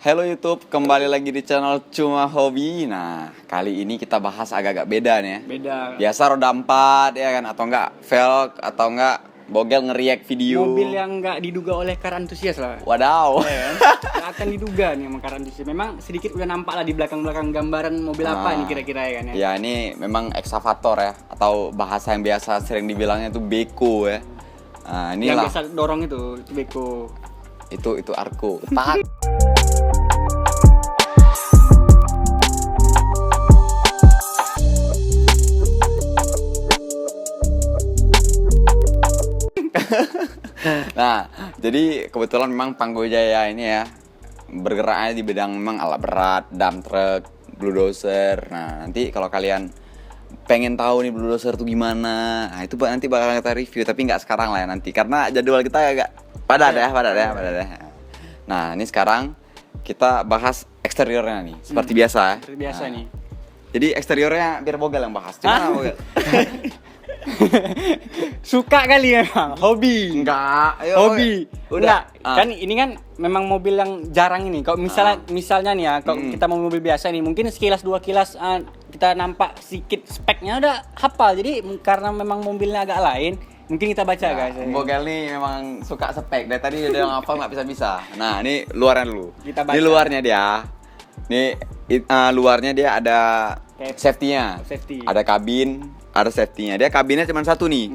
Halo YouTube, kembali lagi di channel Cuma Hobi. Nah, kali ini kita bahas agak-agak beda nih ya. Beda. Biasa roda 4 ya kan, atau enggak velg, atau enggak bogel ngeriak video. Mobil yang nggak diduga oleh car antusias lah. Wadaw. Nggak akan diduga nih sama car antusias. Memang sedikit udah nampak lah di belakang-belakang gambaran mobil apa nih kira-kira ya kan ya. Ya, ini memang eksavator ya, atau bahasa yang biasa sering dibilangnya itu beko ya. Nah, Yang inilah biasa dorong itu beko. itu arko. Tak. Nah, jadi kebetulan memang Panggojaya ini ya bergeraknya di bidang memang alat berat, dump truck, bulldozer. Nah, nanti kalau kalian pengen tahu nih bulldozer itu gimana, nah itu nanti bakal kita review, tapi nggak sekarang lah ya nanti, karena jadwal kita agak padat ya. Nah, ini sekarang kita bahas eksteriornya nih, seperti biasa ya. Seperti biasa nih. Jadi eksteriornya biar Bogel yang bahas. Gimana Bogel? Suka kali ya, hobi. Enggak, ayo, Hobi. udah. Enggak, kan ini kan memang mobil yang jarang ini. Kalau misalnya nih ya, kalau kita mau mobil biasa nih, mungkin sekilas dua kilas kita nampak sedikit speknya udah hafal. Jadi karena memang mobilnya agak lain, mungkin kita baca guys. Bogel nih memang suka spek. Dari tadi dia ngapal nggak bisa. Nah, ini luarnya dulu. Kita baca. Ini luarnya dia. Nih luarnya dia ada safety-nya. Safety. Ada kabin, ada safety-nya. Dia kabinnya cuma satu nih.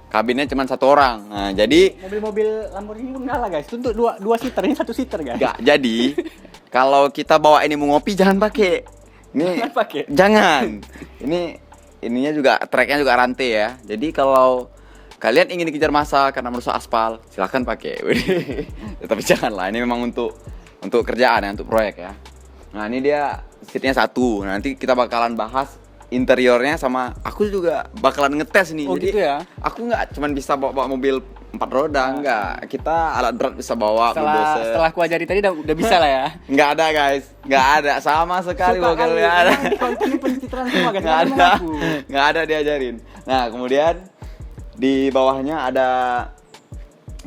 Kabinnya cuma satu orang. Nah, jadi Mobil-mobil Lamborghini pun kalah guys. Itu untuk dua seater, ini satu seater guys. enggak. Jadi kalau kita bawa ini mau ngopi jangan pakai. Ini Jangan pakai. Jangan. Ininya juga tracknya juga rantai ya. Jadi kalau kalian ingin dikejar massa karena merusak aspal, silahkan pakai. Tapi janganlah. Ini memang untuk kerjaan ya, untuk proyek ya. Nah, ini dia seatnya satu. Nanti kita bakalan bahas interiornya, sama aku juga bakalan ngetes nih. Oh, jadi gitu ya? aku nggak cuman bisa bawa mobil 4 roda, enggak. Kita alat berat bisa bawa. Setelah aku ajari tadi udah bisa lah ya. Nggak ada guys, nggak ada sama sekali. Suka Bogel kali. nggak ada. Memang di konten ini pencitraan semua guys. Nggak Memang ada, aku. nggak ada diajarin. Nah, kemudian di bawahnya ada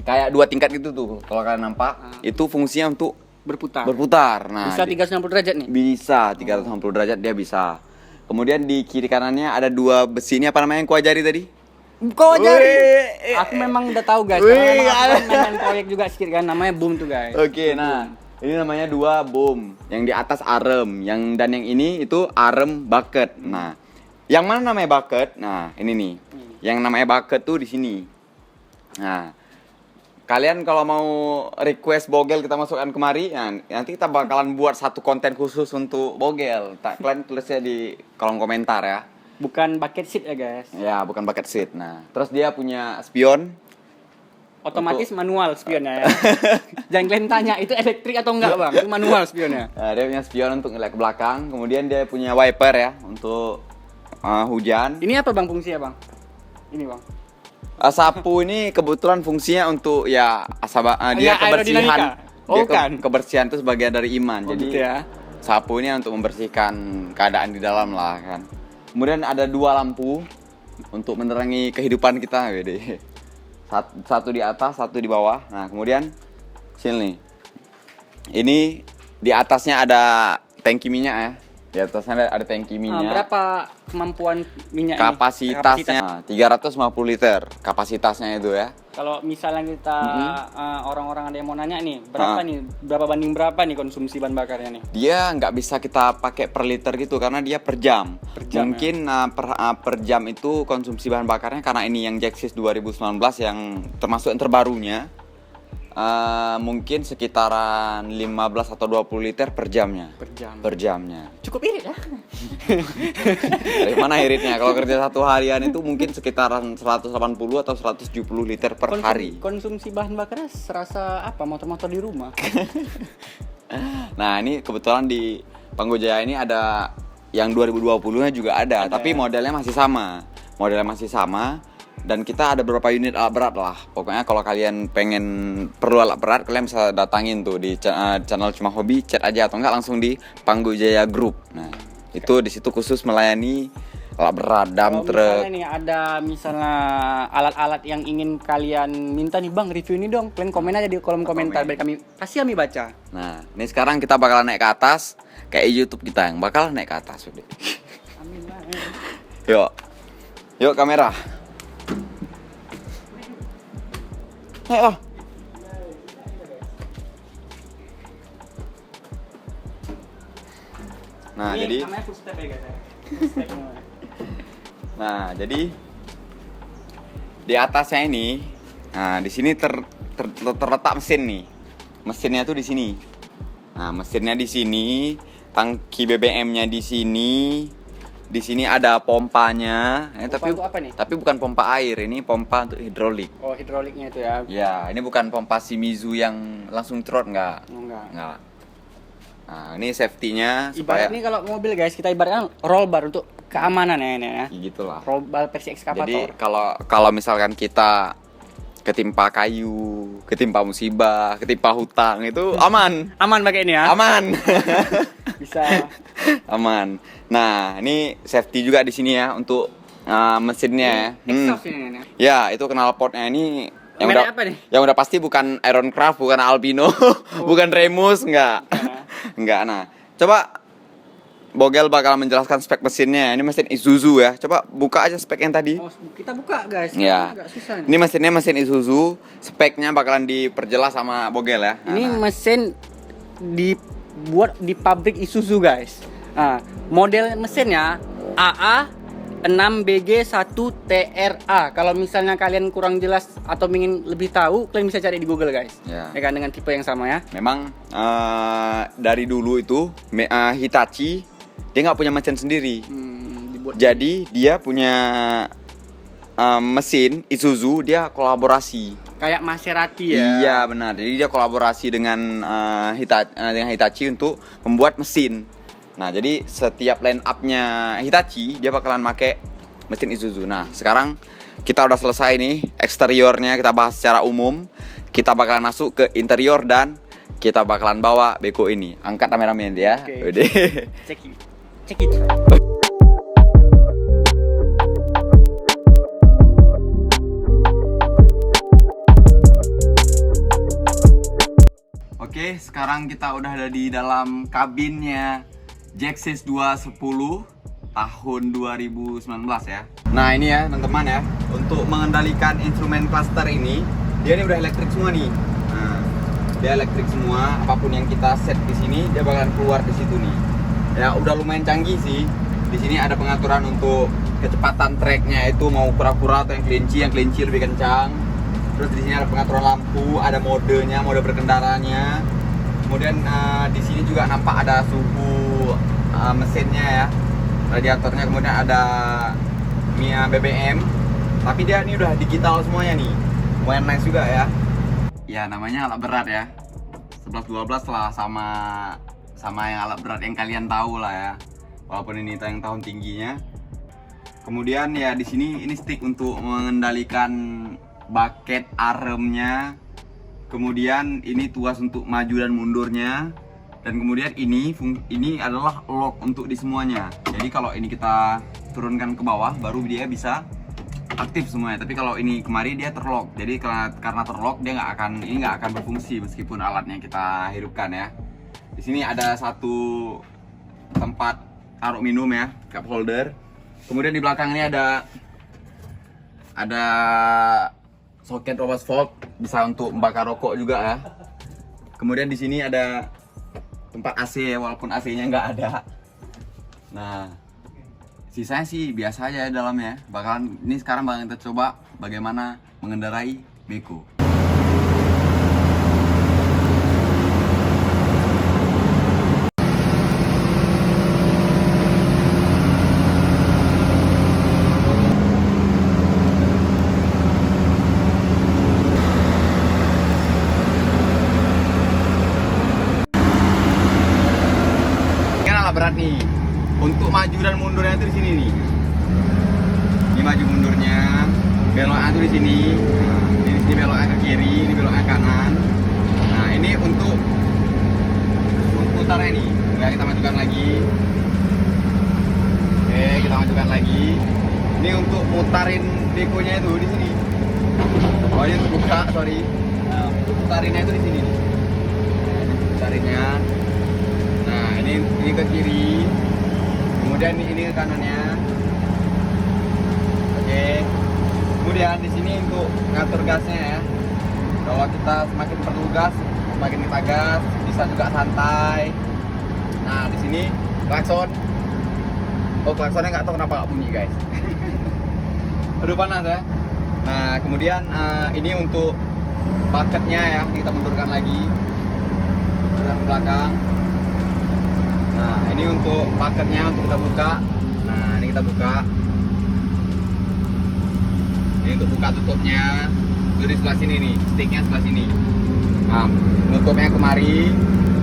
kayak 2 tingkat gitu tuh. Kalau kalian nampak, itu fungsinya untuk berputar. Nah, Bisa 360 derajat nih. bisa 360 derajat dia bisa. Kemudian di kiri kanannya ada 2 besi, ini apa namanya yang ku ajari tadi? Kau ajari. Wih. Aku memang udah tahu guys. Wih, Karena memang aku ada. kan main proyek juga sedikit kan, namanya boom tuh guys. Oke, nah ini namanya 2 boom. Yang di atas arem, dan yang ini itu arem bucket. Nah, yang mana namanya bucket? Nah, ini nih. Yang namanya bucket tuh di sini. Nah, kalian kalau mau request Bogel kita masukkan kemari, nah, nanti kita bakalan buat satu konten khusus untuk Bogel. Kalian tulisnya di kolom komentar ya. Bukan bucket seat ya guys. Ya, bukan bucket seat. Nah, terus dia punya spion. Otomatis manual spionnya ya. Jangan kalian tanya itu elektrik atau enggak bang. Itu manual spionnya. Nah, dia punya spion untuk ngeliat ke belakang. Kemudian dia punya wiper ya untuk hujan. Ini apa bang fungsinya bang? Ini bang. Sapu ini kebetulan fungsinya untuk ya dia Ya, kebersihan. aerodinamika. Oh, Dia kan. kebersihan itu sebagian dari iman. Oh, Jadi gitu ya. sapu ini untuk membersihkan keadaan di dalam lah kan. Kemudian ada 2 lampu untuk menerangi kehidupan kita, Wede. Satu di atas, satu di bawah. Nah, kemudian sini nih. Ini di atasnya ada tangki minyak ya. Di atasnya ada tangki minyak. Berapa kemampuan minyak Kapasitasnya 350 liter kapasitasnya itu ya. Kalau misalnya kita orang-orang ada yang mau nanya nih, berapa banding berapa nih konsumsi bahan bakarnya nih? Dia nggak bisa kita pakai per liter gitu karena dia per jam. Mungkin per jam itu konsumsi bahan bakarnya, karena ini yang Jaxis 2019 yang termasuk yang terbarunya, mungkin sekitaran 15 atau 20 liter per jamnya. Per jamnya. Cukup irit ya? Dari mana iritnya? Kalau kerja satu harian itu mungkin sekitaran 180 atau 170 liter per hari. Konsumsi bahan bakarnya serasa apa? Motor-motor di rumah. Nah, ini kebetulan di Panggojaya ini ada yang 2020-nya juga ada, tapi modelnya masih sama. Dan kita ada beberapa unit alat berat lah. Pokoknya kalau kalian perlu alat berat, kalian bisa datangin tuh di channel Cuma Hobi, chat aja atau enggak langsung di Panggojaya Group. Nah, itu di situ khusus melayani alat berat, dump Kalau truck. misalnya nih ada misalnya alat-alat yang ingin kalian minta nih bang, review ini dong, kalian komen aja di kolom komentar, biar kami pasti kami baca. Nah, ini sekarang kita bakalan naik ke atas kayak YouTube kita yang bakal naik ke atas udah. Amin lah. Yuk. Yuk kamera. Ayo. Nah, Ini jadi namanya full step ya guys. Full step semua. nah, jadi di atasnya ini, nah di sini terletak mesin nih. Mesinnya tuh di sini. Nah, mesinnya di sini, tangki BBM-nya di sini. Di sini ada pompanya, Pompa untuk apa nih? tapi bukan pompa air, ini pompa untuk hidrolik. Oh, hidroliknya itu ya. Ya, ini bukan pompa Shimizu yang langsung trot enggak. Oh, enggak. Enggak. Nah, ini safety-nya Ibarat supaya nih kalau mobil guys, kita ibaratnya roll bar untuk keamanan ya ini ya. gitulah. Roll bar versi ekskavator. Jadi kalau misalkan kita ketimpa kayu, ketimpa musibah, ketimpa hutang itu aman. Aman pakai ini ya. Aman. Bisa. Aman. Nah, ini safety juga di sini ya untuk mesinnya ya. Exhaust ini ya. Ya, itu knalpotnya ini yang Merek udah apa nih? yang udah pasti bukan Ironcraft, bukan Albino, bukan Remus, enggak. Enggak. Nah, coba Bogel bakal menjelaskan spek mesinnya. Ini mesin Isuzu ya. Coba buka aja spek yang tadi. Oh, kita buka guys. Ya. Agak susah nih. Ini mesinnya mesin Isuzu. Speknya bakalan diperjelas sama Bogel ya. Ini mesin dibuat di pabrik Isuzu guys. Nah, model mesinnya AA 6BG1TRA. Kalau misalnya kalian kurang jelas atau ingin lebih tahu, kalian bisa cari di Google guys. Ya. Ya kan, dengan tipe yang sama ya. Memang dari dulu itu Hitachi dia nggak punya mesin sendiri. Dibuat Jadi dia punya mesin Isuzu, dia kolaborasi. kayak Maserati ya. Iya benar. Jadi dia kolaborasi dengan Hitachi untuk membuat mesin. Nah, jadi setiap line up-nya Hitachi dia bakalan pakai mesin Isuzu. Nah, sekarang kita udah selesai nih eksteriornya, kita bahas secara umum. Kita bakalan masuk ke interior dan kita bakalan bawa beko ini. Angkat kameramen ya. Oke. Udah. Check it. Check it. Oke, sekarang kita udah ada di dalam kabinnya Jaxis 210 tahun 2019 ya. Nah, ini ya teman-teman ya, untuk mengendalikan instrumen cluster ini, dia ini udah elektrik semua nih. Nah, dia elektrik semua, apapun yang kita set di sini dia bakalan keluar ke situ nih. Ya, udah lumayan canggih sih. Di sini ada pengaturan untuk kecepatan tracknya itu mau kura-kura atau yang kelinci lebih kencang. Terus di sini ada pengaturan lampu, ada modenya, mode berkendaranya. Kemudian di sini juga nampak ada suhu mesinnya ya, radiatornya, kemudian ada BBM. Tapi dia ini udah digital semuanya nih, lumayan nice juga ya. Ya namanya alat berat ya, 11-12 lah sama yang alat berat yang kalian tahu lah ya. Walaupun ini yang tahun tingginya. Kemudian ya di sini ini stick untuk mengendalikan bucket aremnya. Kemudian ini tuas untuk maju dan mundurnya. Dan kemudian ini adalah lock untuk di semuanya. Jadi kalau ini kita turunkan ke bawah baru dia bisa aktif semuanya. Tapi kalau ini kemari dia terlock. Jadi karena terlock dia nggak akan berfungsi meskipun alatnya kita hidupkan ya. Di sini ada satu tempat taruh minum ya, cup holder. Kemudian di belakang ini ada soket 12 volt, bisa untuk membakar rokok juga ya. Kemudian di sini ada tempat AC walaupun AC-nya nggak ada. Nah, sisanya sih biasa aja ya dalamnya. Sekarang bakal kita coba bagaimana mengendarai beko. Berat nih untuk maju dan mundurnya itu di sini nih. Ini maju mundurnya, beloknya itu di sini. Nah, di sini beloknya ke kiri, ini beloknya ke kanan. Nah, ini untuk putarnya nih. Ya, kita majukan lagi. Oke. kita majukan lagi. Ini untuk mutarin dekonya itu di sini. Oh, ini untuk buka, sorry. Nah, untuk mutarinnya itu di sini. Mutarinnya. Nah, ini ke kiri. Kemudian ini ke kanannya. Oke. Kemudian di sini untuk ngatur gasnya ya. Kalau kita semakin perlu gas, semakin kita gas, bisa juga santai. Nah, di sini klakson. Oh, klaksonnya nggak tahu kenapa nggak bunyi guys. Aduh panas ya. Nah, kemudian ini untuk bucketnya ya, kita mundurkan lagi ke belakang. Nah, ini untuk bucketnya untuk kita buka. Nah, ini kita buka. Ini untuk buka tutupnya. Itu di sebelah sini nih, sticknya sebelah sini. Nah, nutupnya kemari,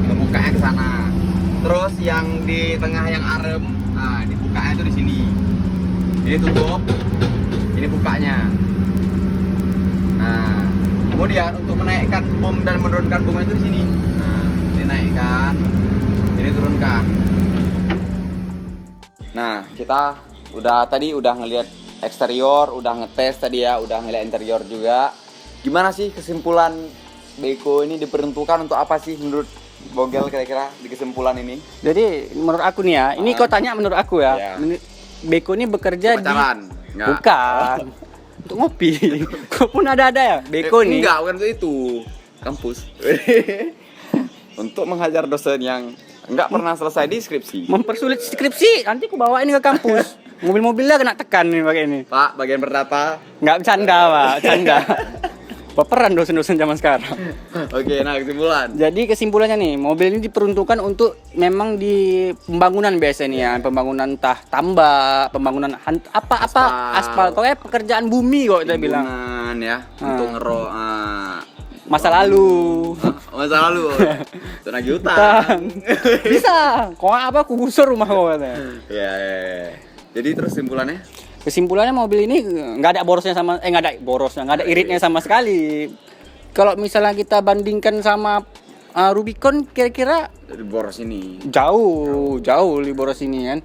ngebukanya ke sana. Terus yang di tengah yang arem, nah dibukanya itu di sini. Ini tutup, ini bukanya. Nah, kemudian untuk menaikkan bom dan menurunkan bom itu di sini. Nah, ini naikkan, ini turunkan. Nah, kita tadi udah ngelihat eksterior, udah ngetes tadi ya, udah ngelihat interior juga. Gimana sih kesimpulan Beko ini diperuntukkan untuk apa sih menurut Bogel kira-kira di kesimpulan ini? Jadi menurut aku nih ya, ini kau tanya menurut aku ya. Iya. Beko ini bekerja Pacaran? Enggak. Bukan. Untuk ngopi. Kau pun ada ya. Beko nih. Enggak, bukan untuk itu. Kampus. Untuk menghajar dosen yang enggak pernah selesai di skripsi. Mempersulit skripsi. Nanti aku bawa ini ke kampus. Mobil-mobilnya kena tekan nih pakai ini. Pak, bagian perdata. Nggak bercanda, Pak. Bercanda. Baperan dosen-dosen zaman sekarang. Oke, nah kesimpulan. Jadi kesimpulannya nih, mobil ini diperuntukkan untuk memang di pembangunan biasa nih ya, pembangunan entah tambak, pembangunan apa-apa aspal. Pokoknya pekerjaan bumi kok kita bilang. Timbunan ya, untuk Masa lalu. masa lalu. Itu nagih utang. Bisa. Kok apa aku gusur rumah kau katanya. Ya. Jadi terus kesimpulannya? Kesimpulannya mobil ini nggak ada borosnya nggak ada iritnya sama sekali. Kalau misalnya kita bandingkan sama Rubicon, kira-kira Dari boros ini. jauh lebih boros ini kan.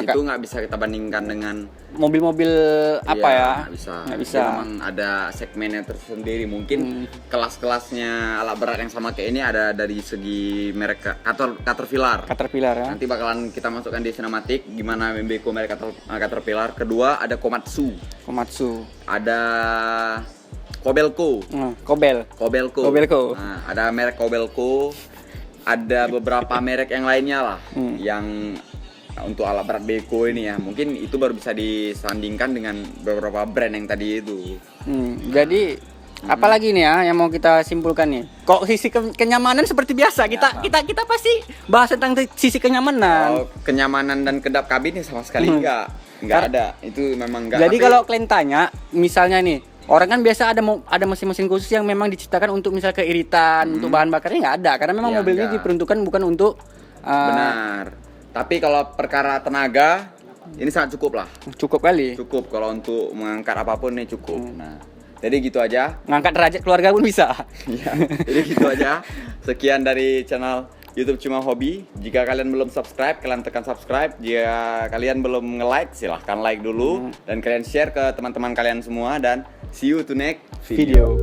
Itu nggak bisa kita bandingkan dengan Mobil-mobil apa ya? Nggak bisa. Memang ada segmennya tersendiri. Mungkin kelas-kelasnya alat berat yang sama kayak ini ada dari segi merek Caterpillar. Ya. Nanti bakalan kita masukkan di sinematik gimana Beko merek Caterpillar. Kedua ada Komatsu. Ada Kobelco. Kobelco. Nah, ada merek Kobelco. Ada beberapa merek yang lainnya lah yang untuk alat berat Beko ini ya. Mungkin itu baru bisa disandingkan dengan beberapa brand yang tadi itu. Jadi apalagi nih ya yang mau kita simpulkan nih. Kok sisi kenyamanan seperti biasa kita pasti bahas tentang sisi kenyamanan. Kenyamanan dan kedap kabinnya sama sekali enggak ada. Itu memang enggak. Jadi kalau kalian tanya, misalnya nih, orang kan biasa ada mesin-mesin khusus yang memang diciptakan untuk misal keiritan, untuk bahan bakarnya nggak ada. Karena memang mobil ini diperuntukkan bukan untuk benar. Tapi kalau perkara tenaga ini sangat cukup lah. Cukup kali. Cukup kalau untuk mengangkat apapun ini cukup. Nah, jadi gitu aja. Ngangkat derajat keluarga pun bisa. Ya, jadi gitu aja. Sekian dari channel YouTube Cuma Hobi. Jika kalian belum subscribe, kalian tekan subscribe. Jika kalian belum nge-like, silahkan like dulu dan kalian share ke teman-teman kalian semua dan see you to next video.